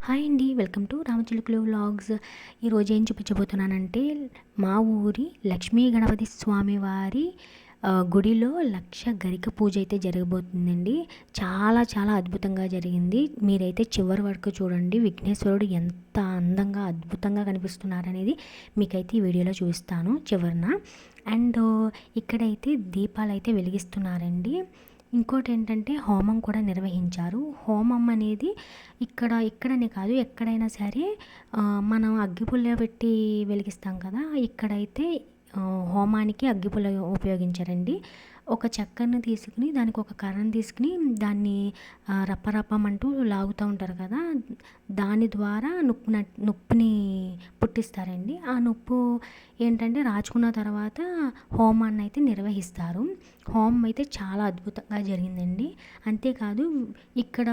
Hi అండి, welcome to రామచిలుకలు vlogs. ఈరోజు ఏం చూపించబోతున్నానంటే మా ఊరి లక్ష్మీ గణపతి స్వామి వారి గుడిలో లక్ష గరిక పూజ అయితే జరగబోతుందండి. చాలా చాలా అద్భుతంగా జరిగింది. మీరైతే చివరి వరకు చూడండి. విఘ్నేశ్వరుడు ఎంత అందంగా అద్భుతంగా కనిపిస్తున్నారనేది మీకైతే ఈ వీడియోలో చూపిస్తాను చివరిన. అండ్ ఇక్కడైతే దీపాలు అయితే వెలిగిస్తున్నారండి. ఇంకోటి ఏంటంటే హోమం కూడా నిర్వహించారు. హోమం అనేది ఇక్కడనే కాదు, ఎక్కడైనా సరే మనం అగ్గిపుల్ల పెట్టి వెలిగిస్తాం కదా, ఇక్కడైతే హోమానికి అగ్గిపుల్ల ఉపయోగించారండి. ఒక చెక్కను తీసుకుని దానికి ఒక కర్రను తీసుకుని దాన్ని రప్పరప్పమంటూ లాగుతూ ఉంటారు కదా, దాని ద్వారా నొప్పిని పుట్టిస్తారండి. ఆ నొప్పు ఏంటంటే రాచుకున్న తర్వాత హోమాన్ని అయితే నిర్వహిస్తారు. హోమం అయితే చాలా అద్భుతంగా జరిగిందండి. అంతేకాదు ఇక్కడ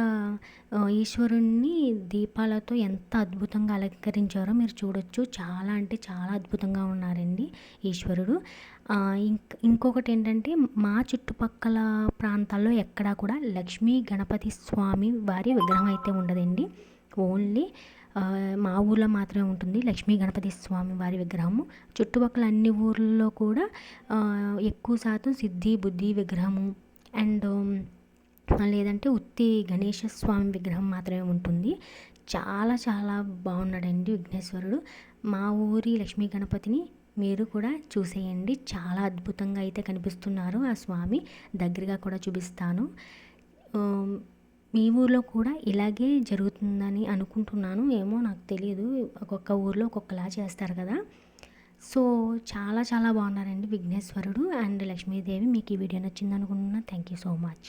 ఈశ్వరుణ్ణి దీపాలతో ఎంత అద్భుతంగా అలంకరించారో మీరు చూడొచ్చు. చాలా అంటే చాలా అద్భుతంగా ఉన్నారండి ఈశ్వరుడు. ఇంకొకటి ఏంటంటే మా చుట్టుపక్కల ప్రాంతాల్లో ఎక్కడా కూడా లక్ష్మీ గణపతి స్వామి వారి విగ్రహం అయితే ఉండదండి. ఓన్లీ మా ఊర్లో మాత్రమే ఉంటుంది లక్ష్మీ గణపతి స్వామి వారి విగ్రహము. చుట్టుపక్కల అన్ని ఊర్లలో కూడా ఎక్కువ శాతం సిద్ధి బుద్ధి విగ్రహము అండ్ లేదంటే ఉత్తి గణేష స్వామి విగ్రహం మాత్రమే ఉంటుంది. చాలా చాలా బాగున్నాడండి విఘ్నేశ్వరుడు. మా ఊరి లక్ష్మీ గణపతిని మీరు కూడా చూసేయండి. చాలా అద్భుతంగా అయితే కనిపిస్తున్నారు ఆ స్వామి. దగ్గరగా కూడా చూపిస్తాను. మీ ఊర్లో కూడా ఇలాగే జరుగుతుందని అనుకుంటున్నాను. ఏమో నాకు తెలియదు, ఒక్కొక్క ఊర్లో ఒక్కొక్కలా చేస్తారు కదా. సో చాలా చాలా బాగున్నారండి విఘ్నేశ్వరుడు అండ్ లక్ష్మీదేవి. మీకు ఈ వీడియో నచ్చింది అనుకుంటున్నాను. Thank you so much.